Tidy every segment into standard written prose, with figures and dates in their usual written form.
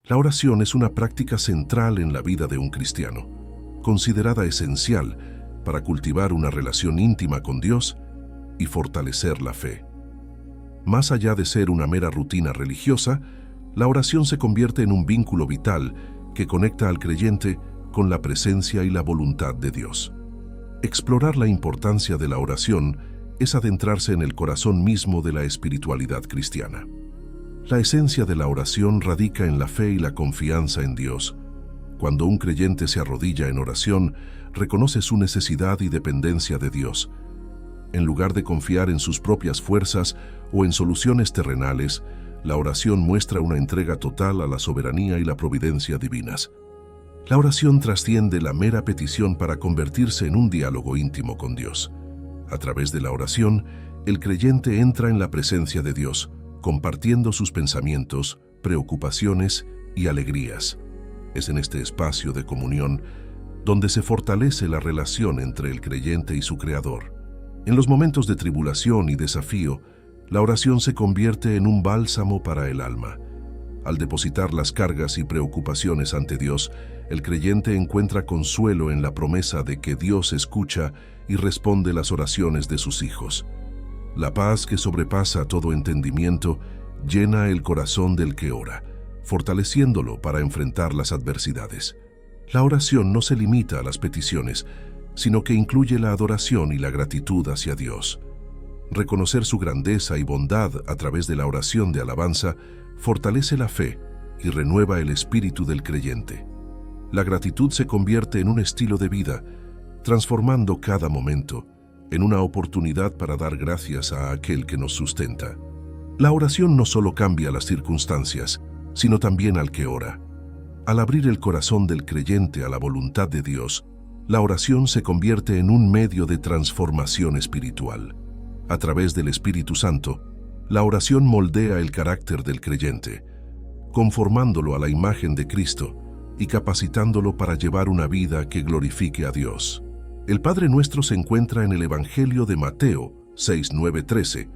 La oración es una práctica central en la vida de un cristiano, considerada esencial para cultivar una relación íntima con Dios y fortalecer la fe. Más allá de ser una mera rutina religiosa, la oración se convierte en un vínculo vital que conecta al creyente con la presencia y la voluntad de Dios. Explorar la importancia de la oración es adentrarse en el corazón mismo de la espiritualidad cristiana. La esencia de la oración radica en la fe y la confianza en Dios. Cuando un creyente se arrodilla en oración, reconoce su necesidad y dependencia de Dios. En lugar de confiar en sus propias fuerzas o en soluciones terrenales, la oración muestra una entrega total a la soberanía y la providencia divinas. La oración trasciende la mera petición para convertirse en un diálogo íntimo con Dios. A través de la oración, el creyente entra en la presencia de Dios, compartiendo sus pensamientos, preocupaciones y alegrías. Es en este espacio de comunión donde se fortalece la relación entre el creyente y su Creador. En los momentos de tribulación y desafío, la oración se convierte en un bálsamo para el alma. Al depositar las cargas y preocupaciones ante Dios, el creyente encuentra consuelo en la promesa de que Dios escucha y responde las oraciones de sus hijos. La paz que sobrepasa todo entendimiento llena el corazón del que ora, fortaleciéndolo para enfrentar las adversidades. La oración no se limita a las peticiones, sino que incluye la adoración y la gratitud hacia Dios. Reconocer su grandeza y bondad a través de la oración de alabanza fortalece la fe y renueva el espíritu del creyente. La gratitud se convierte en un estilo de vida, transformando cada momento en una oportunidad para dar gracias a aquel que nos sustenta. La oración no solo cambia las circunstancias, sino también al que ora. Al abrir el corazón del creyente a la voluntad de Dios, la oración se convierte en un medio de transformación espiritual. A través del Espíritu Santo, la oración moldea el carácter del creyente, conformándolo a la imagen de Cristo y capacitándolo para llevar una vida que glorifique a Dios. El Padre Nuestro se encuentra en el Evangelio de Mateo 6, 9, 13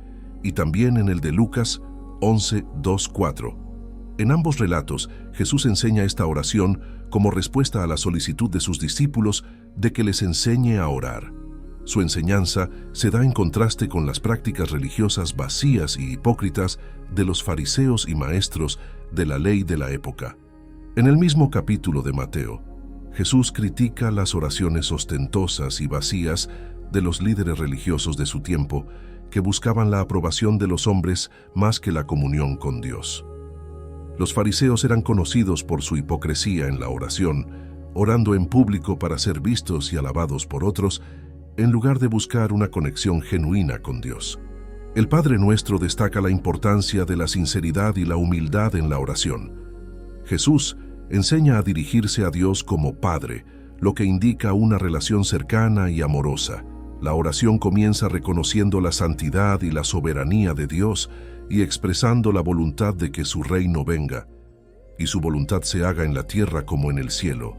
y también en el de Lucas 11, 2, 4. En ambos relatos, Jesús enseña esta oración como respuesta a la solicitud de sus discípulos de que les enseñe a orar. Su enseñanza se da en contraste con las prácticas religiosas vacías y hipócritas de los fariseos y maestros de la ley de la época. En el mismo capítulo de Mateo, Jesús critica las oraciones ostentosas y vacías de los líderes religiosos de su tiempo que buscaban la aprobación de los hombres más que la comunión con Dios. Los fariseos eran conocidos por su hipocresía en la oración, orando en público para ser vistos y alabados por otros, en lugar de buscar una conexión genuina con Dios. El Padre Nuestro destaca la importancia de la sinceridad y la humildad en la oración. Jesús enseña a dirigirse a Dios como Padre, lo que indica una relación cercana y amorosa. La oración comienza reconociendo la santidad y la soberanía de Dios y expresando la voluntad de que su reino venga, y su voluntad se haga en la tierra como en el cielo.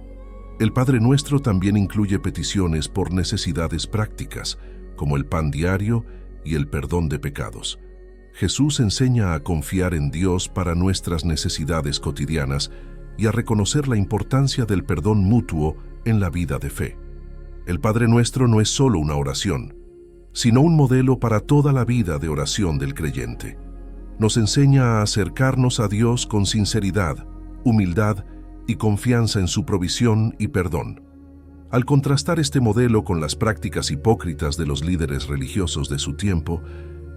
El Padre Nuestro también incluye peticiones por necesidades prácticas, como el pan diario y el perdón de pecados. Jesús enseña a confiar en Dios para nuestras necesidades cotidianas y a reconocer la importancia del perdón mutuo en la vida de fe. El Padre Nuestro no es solo una oración, sino un modelo para toda la vida de oración del creyente. Nos enseña a acercarnos a Dios con sinceridad, humildad y confianza en su provisión y perdón. Al contrastar este modelo con las prácticas hipócritas de los líderes religiosos de su tiempo,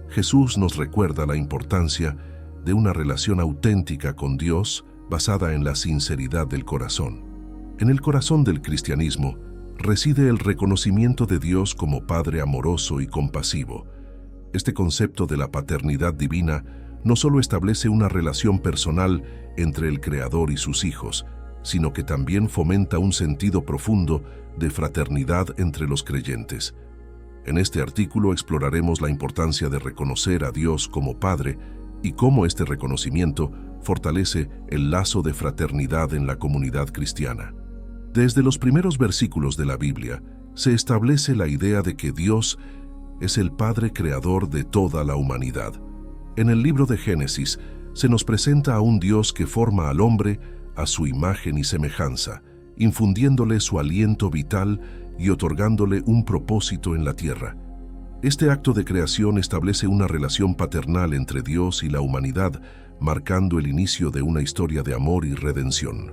Jesús nos recuerda la importancia de una relación auténtica con Dios basada en la sinceridad del corazón. En el corazón del cristianismo reside el reconocimiento de Dios como Padre amoroso y compasivo. Este concepto de la paternidad divina no solo establece una relación personal entre el Creador y sus hijos, sino que también fomenta un sentido profundo de fraternidad entre los creyentes. En este artículo exploraremos la importancia de reconocer a Dios como Padre y cómo este reconocimiento fortalece el lazo de fraternidad en la comunidad cristiana. Desde los primeros versículos de la Biblia se establece la idea de que Dios es el Padre creador de toda la humanidad. En el libro de Génesis se nos presenta a un Dios que forma al hombre a su imagen y semejanza, infundiéndole su aliento vital y otorgándole un propósito en la tierra. Este acto de creación establece una relación paternal entre Dios y la humanidad, marcando el inicio de una historia de amor y redención.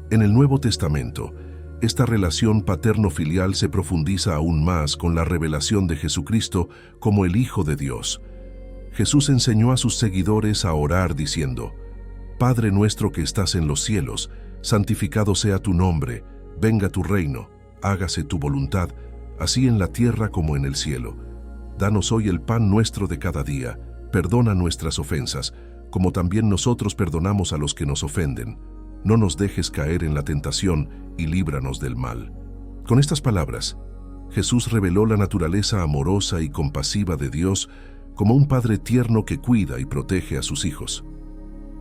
En el Nuevo Testamento, esta relación paterno-filial se profundiza aún más con la revelación de Jesucristo como el Hijo de Dios. Jesús enseñó a sus seguidores a orar diciendo: Padre nuestro que estás en los cielos, santificado sea tu nombre, venga tu reino, hágase tu voluntad, así en la tierra como en el cielo. Danos hoy el pan nuestro de cada día, perdona nuestras ofensas, como también nosotros perdonamos a los que nos ofenden. No nos dejes caer en la tentación y líbranos del mal. Con estas palabras, Jesús reveló la naturaleza amorosa y compasiva de Dios como un Padre tierno que cuida y protege a sus hijos.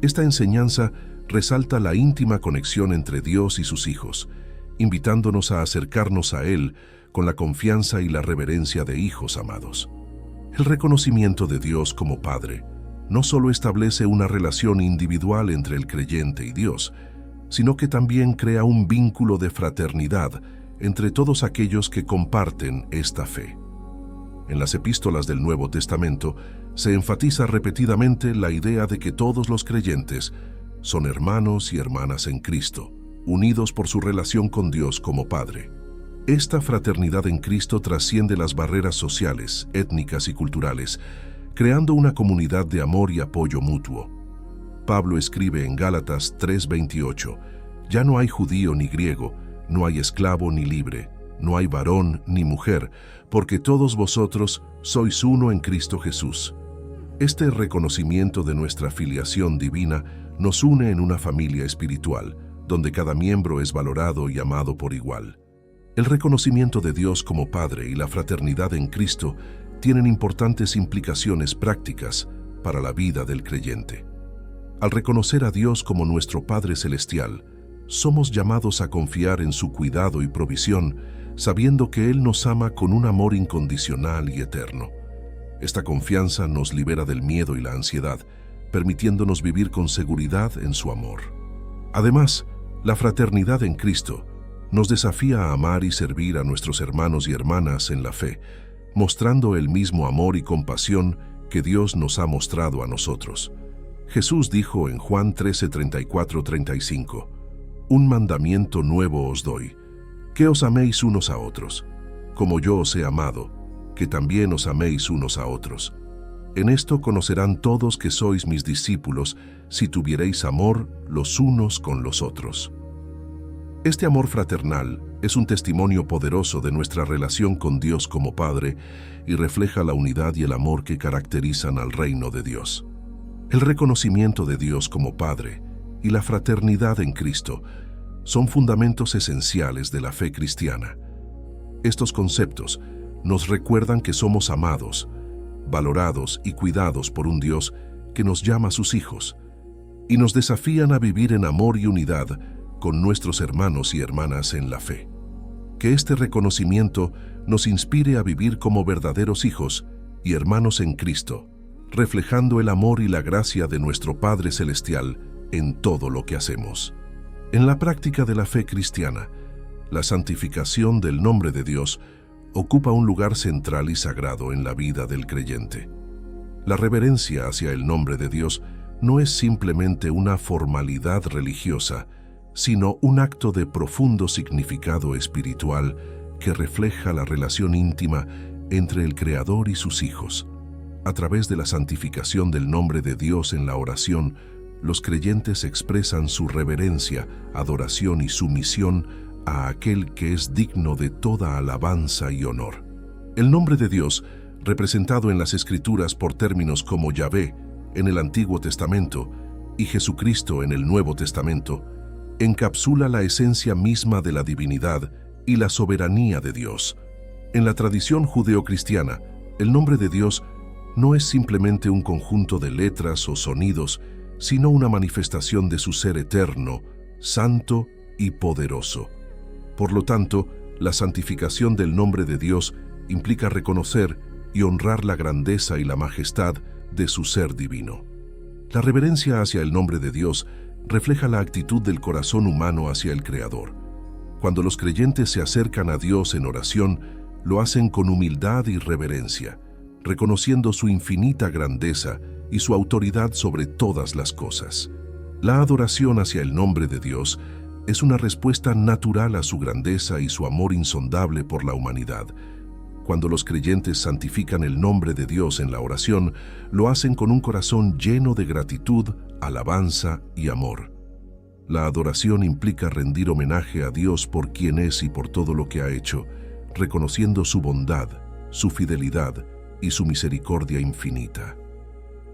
Esta enseñanza resalta la íntima conexión entre Dios y sus hijos, invitándonos a acercarnos a Él con la confianza y la reverencia de hijos amados. El reconocimiento de Dios como Padre no solo establece una relación individual entre el creyente y Dios, sino que también crea un vínculo de fraternidad entre todos aquellos que comparten esta fe. En las epístolas del Nuevo Testamento se enfatiza repetidamente la idea de que todos los creyentes son hermanos y hermanas en Cristo, unidos por su relación con Dios como Padre. Esta fraternidad en Cristo trasciende las barreras sociales, étnicas y culturales, creando una comunidad de amor y apoyo mutuo. Pablo escribe en Gálatas 3:28: Ya no hay judío ni griego, no hay esclavo ni libre, no hay varón ni mujer, porque todos vosotros sois uno en Cristo Jesús. Este reconocimiento de nuestra filiación divina nos une en una familia espiritual, donde cada miembro es valorado y amado por igual. El reconocimiento de Dios como Padre y la fraternidad en Cristo tienen importantes implicaciones prácticas para la vida del creyente. Al reconocer a Dios como nuestro Padre Celestial, somos llamados a confiar en su cuidado y provisión, sabiendo que Él nos ama con un amor incondicional y eterno. Esta confianza nos libera del miedo y la ansiedad, permitiéndonos vivir con seguridad en su amor. Además, la fraternidad en Cristo nos desafía a amar y servir a nuestros hermanos y hermanas en la fe, mostrando el mismo amor y compasión que Dios nos ha mostrado a nosotros. Jesús dijo en Juan 13:34-35: Un mandamiento nuevo os doy, que os améis unos a otros, como yo os he amado, que también os améis unos a otros. En esto conocerán todos que sois mis discípulos, si tuviereis amor los unos con los otros. Este amor fraternal es un testimonio poderoso de nuestra relación con Dios como Padre y refleja la unidad y el amor que caracterizan al reino de Dios. El reconocimiento de Dios como Padre y la fraternidad en Cristo son fundamentos esenciales de la fe cristiana. Estos conceptos nos recuerdan que somos amados, valorados y cuidados por un Dios que nos llama sus hijos, y nos desafían a vivir en amor y unidad con nuestros hermanos y hermanas en la fe. Que este reconocimiento nos inspire a vivir como verdaderos hijos y hermanos en Cristo, reflejando el amor y la gracia de nuestro Padre Celestial en todo lo que hacemos. En la práctica de la fe cristiana, la santificación del nombre de Dios ocupa un lugar central y sagrado en la vida del creyente. La reverencia hacia el nombre de Dios no es simplemente una formalidad religiosa, sino un acto de profundo significado espiritual que refleja la relación íntima entre el Creador y sus hijos. A través de la santificación del nombre de Dios en la oración, los creyentes expresan su reverencia, adoración y sumisión a aquel que es digno de toda alabanza y honor. El nombre de Dios, representado en las Escrituras por términos como Yahvé en el Antiguo Testamento y Jesucristo en el Nuevo Testamento, encapsula la esencia misma de la divinidad y la soberanía de Dios. En la tradición judeocristiana, el nombre de Dios no es simplemente un conjunto de letras o sonidos, sino una manifestación de su ser eterno, santo y poderoso. Por lo tanto, la santificación del nombre de Dios implica reconocer y honrar la grandeza y la majestad de su ser divino. La reverencia hacia el nombre de Dios refleja la actitud del corazón humano hacia el Creador. Cuando los creyentes se acercan a Dios en oración, lo hacen con humildad y reverencia, reconociendo su infinita grandeza y su autoridad sobre todas las cosas. La adoración hacia el nombre de Dios es una respuesta natural a su grandeza y su amor insondable por la humanidad. Cuando los creyentes santifican el nombre de Dios en la oración, lo hacen con un corazón lleno de gratitud, alabanza y amor. La adoración implica rendir homenaje a Dios por quien es y por todo lo que ha hecho, reconociendo su bondad, su fidelidad y su misericordia infinita.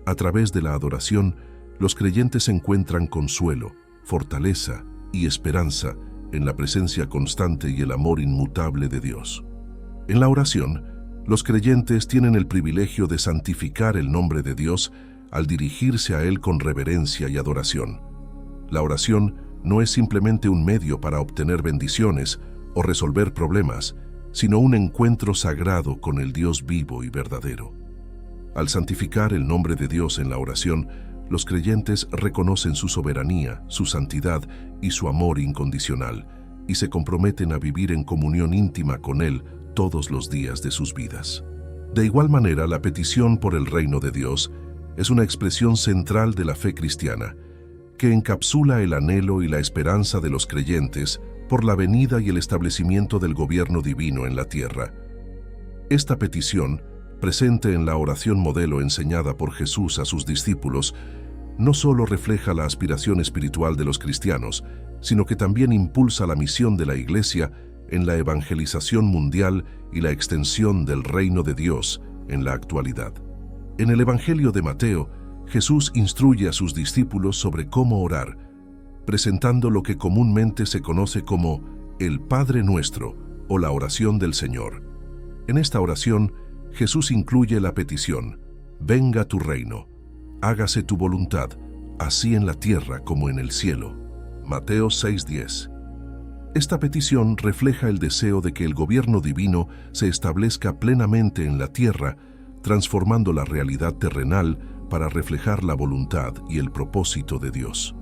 A través de la adoración, los creyentes encuentran consuelo, fortaleza y esperanza en la presencia constante y el amor inmutable de Dios. En la oración, los creyentes tienen el privilegio de santificar el nombre de Dios al dirigirse a Él con reverencia y adoración. La oración no es simplemente un medio para obtener bendiciones o resolver problemas, sino un encuentro sagrado con el Dios vivo y verdadero. Al santificar el nombre de Dios en la oración, los creyentes reconocen su soberanía, su santidad y su amor incondicional, y se comprometen a vivir en comunión íntima con Él todos los días de sus vidas. De igual manera, la petición por el reino de Dios es una expresión central de la fe cristiana, que encapsula el anhelo y la esperanza de los creyentes por la venida y el establecimiento del gobierno divino en la tierra. Esta petición, presente en la oración modelo enseñada por Jesús a sus discípulos, no solo refleja la aspiración espiritual de los cristianos, sino que también impulsa la misión de la Iglesia en la evangelización mundial y la extensión del reino de Dios en la actualidad. En el Evangelio de Mateo, Jesús instruye a sus discípulos sobre cómo orar, presentando lo que comúnmente se conoce como el Padre Nuestro o la oración del Señor. En esta oración, Jesús incluye la petición: venga tu reino, hágase tu voluntad, así en la tierra como en el cielo. Mateo 6:10. Esta petición refleja el deseo de que el gobierno divino se establezca plenamente en la tierra, transformando la realidad terrenal para reflejar la voluntad y el propósito de Dios.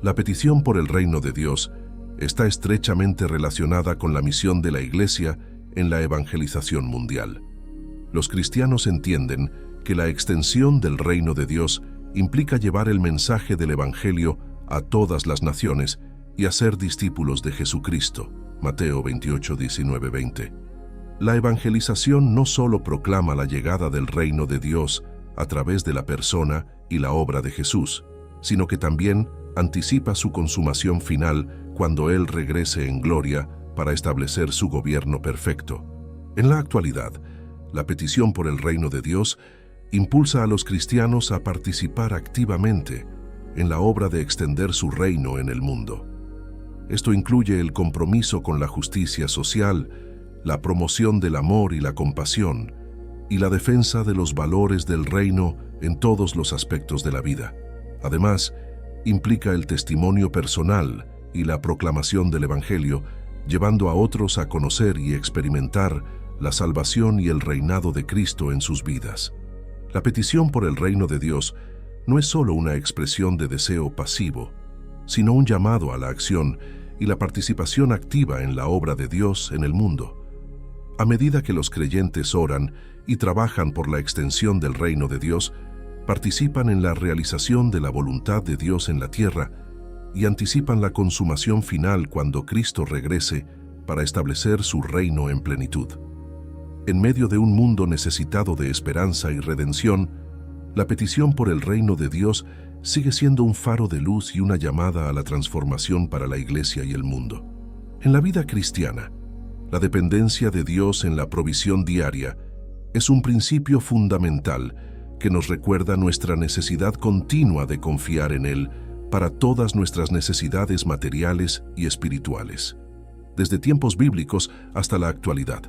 La petición por el reino de Dios está estrechamente relacionada con la misión de la Iglesia en la evangelización mundial. Los cristianos entienden que la extensión del reino de Dios implica llevar el mensaje del Evangelio a todas las naciones y hacer discípulos de Jesucristo. Mateo 28, 19, 20. La evangelización no solo proclama la llegada del reino de Dios a través de la persona y la obra de Jesús, sino que también anticipa su consumación final cuando Él regrese en gloria para establecer su gobierno perfecto. En la actualidad, la petición por el reino de Dios impulsa a los cristianos a participar activamente en la obra de extender su reino en el mundo. Esto incluye el compromiso con la justicia social, la promoción del amor y la compasión, y la defensa de los valores del reino en todos los aspectos de la vida. Además, implica el testimonio personal y la proclamación del Evangelio, llevando a otros a conocer y experimentar la salvación y el reinado de Cristo en sus vidas. La petición por el reino de Dios no es solo una expresión de deseo pasivo, sino un llamado a la acción y la participación activa en la obra de Dios en el mundo. A medida que los creyentes oran y trabajan por la extensión del reino de Dios, participan en la realización de la voluntad de Dios en la tierra y anticipan la consumación final cuando Cristo regrese para establecer su reino en plenitud. En medio de un mundo necesitado de esperanza y redención, la petición por el reino de Dios sigue siendo un faro de luz y una llamada a la transformación para la Iglesia y el mundo. En la vida cristiana, la dependencia de Dios en la provisión diaria es un principio fundamental que nos recuerda nuestra necesidad continua de confiar en Él para todas nuestras necesidades materiales y espirituales, desde tiempos bíblicos hasta la actualidad.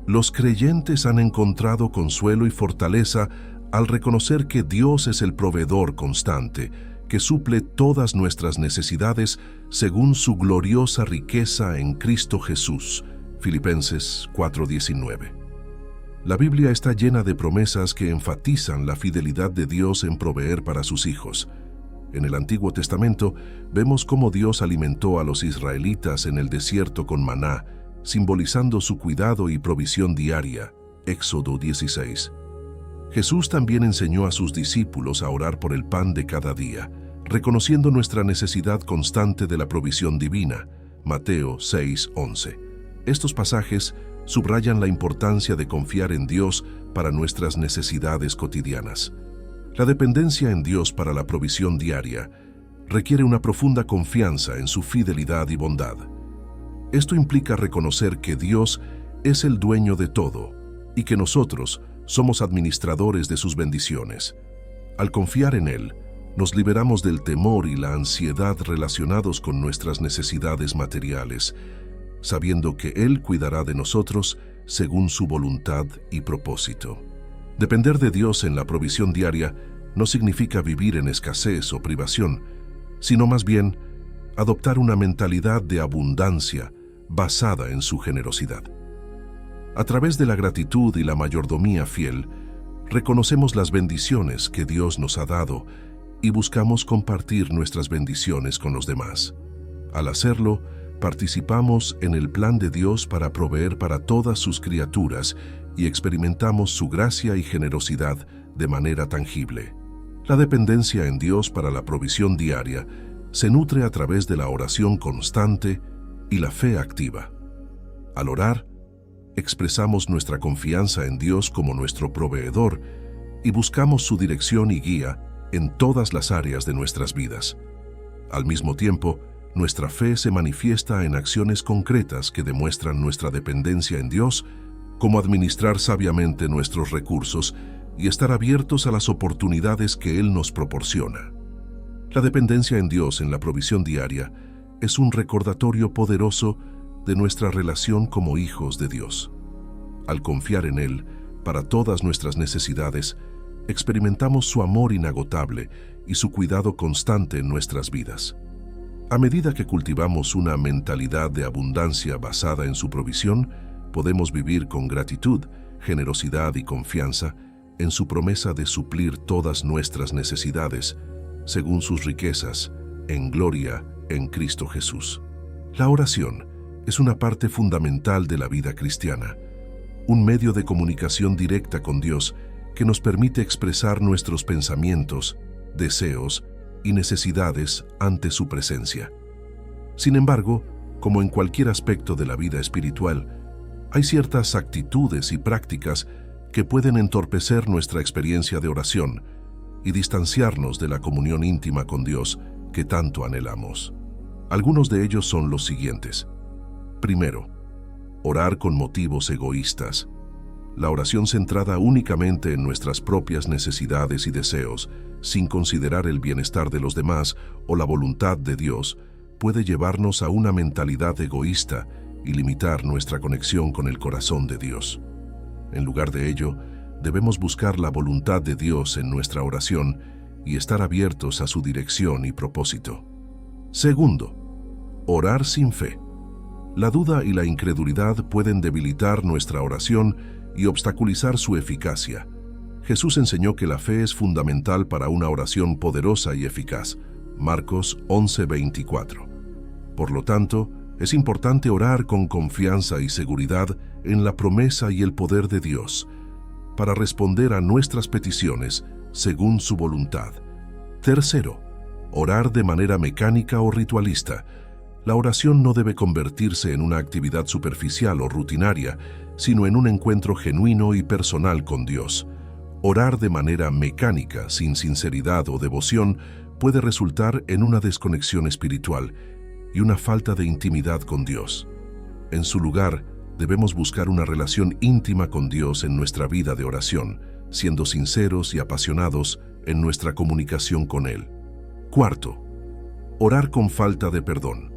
Los creyentes han encontrado consuelo y fortaleza al reconocer que Dios es el proveedor constante, que suple todas nuestras necesidades según su gloriosa riqueza en Cristo Jesús. Filipenses 4:19. La Biblia está llena de promesas que enfatizan la fidelidad de Dios en proveer para sus hijos. En el Antiguo Testamento vemos cómo Dios alimentó a los israelitas en el desierto con maná, simbolizando su cuidado y provisión diaria. Éxodo 16. Jesús también enseñó a sus discípulos a orar por el pan de cada día, reconociendo nuestra necesidad constante de la provisión divina. Mateo 6:11. Estos pasajes subrayan la importancia de confiar en Dios para nuestras necesidades cotidianas. La dependencia en Dios para la provisión diaria requiere una profunda confianza en su fidelidad y bondad. Esto implica reconocer que Dios es el dueño de todo y que nosotros somos administradores de sus bendiciones. Al confiar en Él, nos liberamos del temor y la ansiedad relacionados con nuestras necesidades materiales, sabiendo que Él cuidará de nosotros según su voluntad y propósito. Depender de Dios en la provisión diaria no significa vivir en escasez o privación, sino más bien adoptar una mentalidad de abundancia basada en su generosidad. A través de la gratitud y la mayordomía fiel, reconocemos las bendiciones que Dios nos ha dado y buscamos compartir nuestras bendiciones con los demás. Al hacerlo, participamos en el plan de Dios para proveer para todas sus criaturas y experimentamos su gracia y generosidad de manera tangible. La dependencia en Dios para la provisión diaria se nutre a través de la oración constante y la fe activa. Al orar, expresamos nuestra confianza en Dios como nuestro proveedor y buscamos su dirección y guía en todas las áreas de nuestras vidas. Al mismo tiempo, nuestra fe se manifiesta en acciones concretas que demuestran nuestra dependencia en Dios, como administrar sabiamente nuestros recursos y estar abiertos a las oportunidades que Él nos proporciona. La dependencia en Dios en la provisión diaria es un recordatorio poderoso de nuestra relación como hijos de Dios. Al confiar en Él para todas nuestras necesidades, experimentamos su amor inagotable y su cuidado constante en nuestras vidas. A medida que cultivamos una mentalidad de abundancia basada en su provisión, podemos vivir con gratitud, generosidad y confianza en su promesa de suplir todas nuestras necesidades, según sus riquezas, en gloria en Cristo Jesús. La oración es una parte fundamental de la vida cristiana, un medio de comunicación directa con Dios que nos permite expresar nuestros pensamientos, deseos y necesidades ante su presencia. Sin embargo, como en cualquier aspecto de la vida espiritual, hay ciertas actitudes y prácticas que pueden entorpecer nuestra experiencia de oración y distanciarnos de la comunión íntima con Dios que tanto anhelamos. Algunos de ellos son los siguientes. Primero, orar con motivos egoístas. La oración centrada únicamente en nuestras propias necesidades y deseos, sin considerar el bienestar de los demás o la voluntad de Dios, puede llevarnos a una mentalidad egoísta y limitar nuestra conexión con el corazón de Dios. En lugar de ello, debemos buscar la voluntad de Dios en nuestra oración y estar abiertos a su dirección y propósito. Segundo, orar sin fe. La duda y la incredulidad pueden debilitar nuestra oración y obstaculizar su eficacia. Jesús enseñó que la fe es fundamental para una oración poderosa y eficaz. Marcos 11:24. Por lo tanto, es importante orar con confianza y seguridad en la promesa y el poder de Dios para responder a nuestras peticiones según su voluntad. Tercero, orar de manera mecánica o ritualista. La oración no debe convertirse en una actividad superficial o rutinaria, sino en un encuentro genuino y personal con Dios. Orar de manera mecánica, sin sinceridad o devoción, puede resultar en una desconexión espiritual y una falta de intimidad con Dios. En su lugar, debemos buscar una relación íntima con Dios en nuestra vida de oración, siendo sinceros y apasionados en nuestra comunicación con Él. Cuarto, orar con falta de perdón.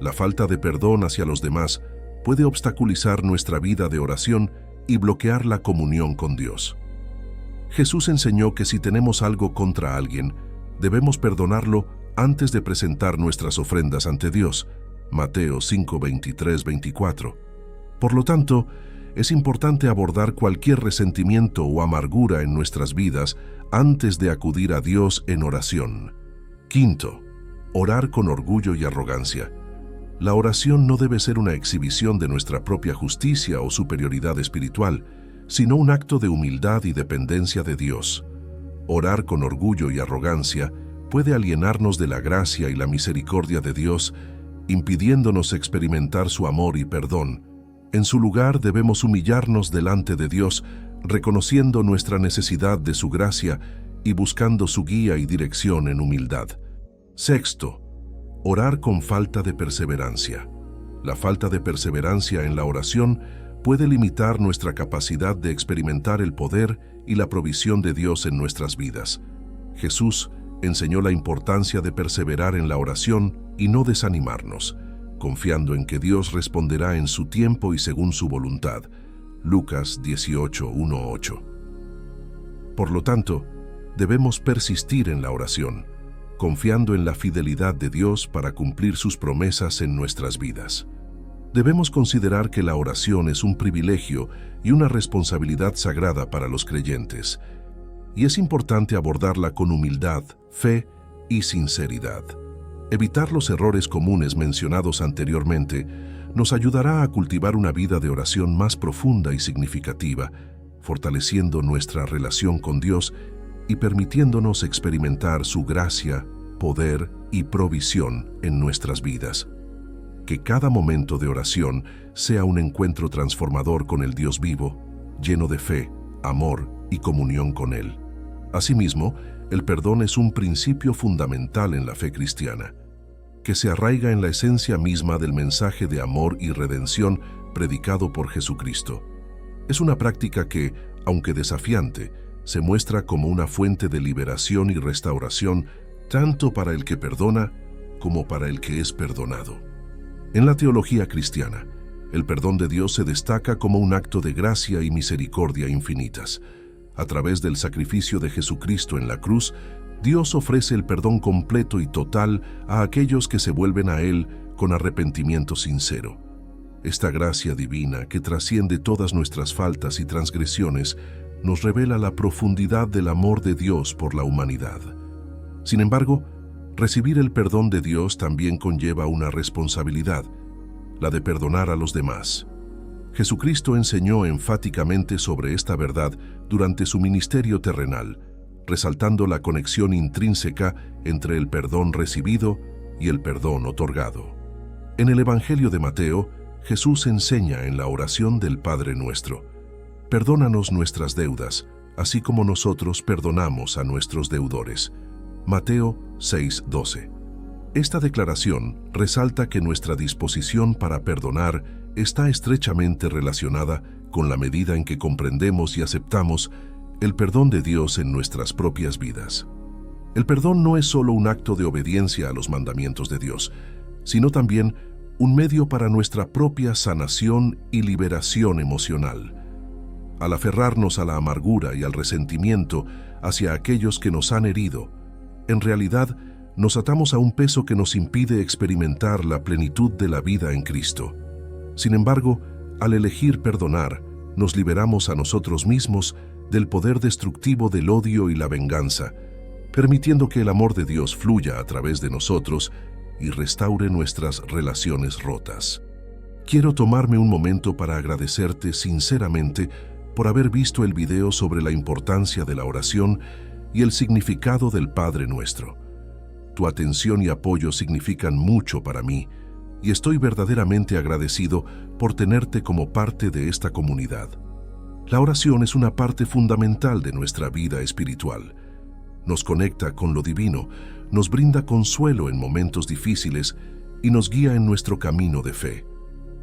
La falta de perdón hacia los demás puede obstaculizar nuestra vida de oración y bloquear la comunión con Dios. Jesús enseñó que si tenemos algo contra alguien, debemos perdonarlo antes de presentar nuestras ofrendas ante Dios. Mateo 5:23-24. Por lo tanto, es importante abordar cualquier resentimiento o amargura en nuestras vidas antes de acudir a Dios en oración. Quinto, orar con orgullo y arrogancia. La oración no debe ser una exhibición de nuestra propia justicia o superioridad espiritual, sino un acto de humildad y dependencia de Dios. Orar con orgullo y arrogancia puede alienarnos de la gracia y la misericordia de Dios, impidiéndonos experimentar su amor y perdón. En su lugar debemos humillarnos delante de Dios, reconociendo nuestra necesidad de su gracia y buscando su guía y dirección en humildad. Sexto, orar con falta de perseverancia. La falta de perseverancia en la oración puede limitar nuestra capacidad de experimentar el poder y la provisión de Dios en nuestras vidas. Jesús enseñó la importancia de perseverar en la oración y no desanimarnos, confiando en que Dios responderá en su tiempo y según su voluntad. Lucas 18:1-8. Por lo tanto, debemos persistir en la oración, confiando en la fidelidad de Dios para cumplir sus promesas en nuestras vidas. Debemos considerar que la oración es un privilegio y una responsabilidad sagrada para los creyentes, y es importante abordarla con humildad, fe y sinceridad. Evitar los errores comunes mencionados anteriormente nos ayudará a cultivar una vida de oración más profunda y significativa, fortaleciendo nuestra relación con Dios y permitiéndonos experimentar su gracia, poder y provisión en nuestras vidas. Que cada momento de oración sea un encuentro transformador con el Dios vivo, lleno de fe, amor y comunión con Él. Asimismo, el perdón es un principio fundamental en la fe cristiana, que se arraiga en la esencia misma del mensaje de amor y redención predicado por Jesucristo. Es una práctica que, aunque desafiante, se muestra como una fuente de liberación y restauración tanto para el que perdona como para el que es perdonado. En la teología cristiana, el perdón de Dios se destaca como un acto de gracia y misericordia infinitas. A través del sacrificio de Jesucristo en la cruz, Dios ofrece el perdón completo y total a aquellos que se vuelven a Él con arrepentimiento sincero. Esta gracia divina, que trasciende todas nuestras faltas y transgresiones, nos revela la profundidad del amor de Dios por la humanidad. Sin embargo, recibir el perdón de Dios también conlleva una responsabilidad, la de perdonar a los demás. Jesucristo enseñó enfáticamente sobre esta verdad durante su ministerio terrenal, resaltando la conexión intrínseca entre el perdón recibido y el perdón otorgado. En el Evangelio de Mateo, Jesús enseña en la oración del Padre Nuestro: perdónanos nuestras deudas, así como nosotros perdonamos a nuestros deudores. Mateo 6:12. Esta declaración resalta que nuestra disposición para perdonar está estrechamente relacionada con la medida en que comprendemos y aceptamos el perdón de Dios en nuestras propias vidas. El perdón no es solo un acto de obediencia a los mandamientos de Dios, sino también un medio para nuestra propia sanación y liberación emocional. Al aferrarnos a la amargura y al resentimiento hacia aquellos que nos han herido, en realidad nos atamos a un peso que nos impide experimentar la plenitud de la vida en Cristo. Sin embargo, al elegir perdonar, nos liberamos a nosotros mismos del poder destructivo del odio y la venganza, permitiendo que el amor de Dios fluya a través de nosotros y restaure nuestras relaciones rotas. Quiero tomarme un momento para agradecerte sinceramente por haber visto el video sobre la importancia de la oración y el significado del Padre Nuestro. Tu atención y apoyo significan mucho para mí y estoy verdaderamente agradecido por tenerte como parte de esta comunidad. La oración es una parte fundamental de nuestra vida espiritual. Nos conecta con lo divino, nos brinda consuelo en momentos difíciles y nos guía en nuestro camino de fe.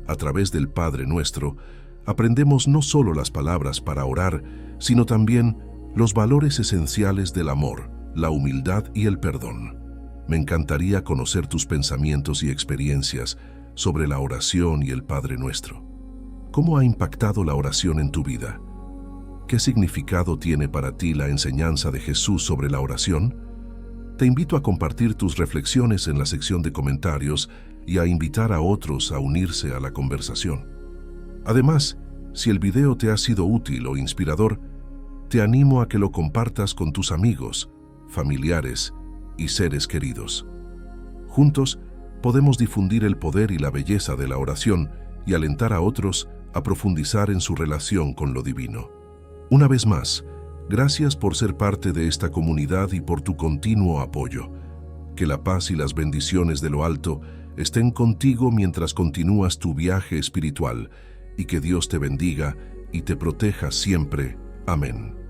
A través del Padre Nuestro, aprendemos no solo las palabras para orar, sino también los valores esenciales del amor, la humildad y el perdón. Me encantaría conocer tus pensamientos y experiencias sobre la oración y el Padre Nuestro. ¿Cómo ha impactado la oración en tu vida? ¿Qué significado tiene para ti la enseñanza de Jesús sobre la oración? Te invito a compartir tus reflexiones en la sección de comentarios y a invitar a otros a unirse a la conversación. Además, si el video te ha sido útil o inspirador, te animo a que lo compartas con tus amigos, familiares y seres queridos. Juntos, podemos difundir el poder y la belleza de la oración y alentar a otros a profundizar en su relación con lo divino. Una vez más, gracias por ser parte de esta comunidad y por tu continuo apoyo. Que la paz y las bendiciones de lo alto estén contigo mientras continúas tu viaje espiritual y que Dios te bendiga y te proteja siempre. Amén.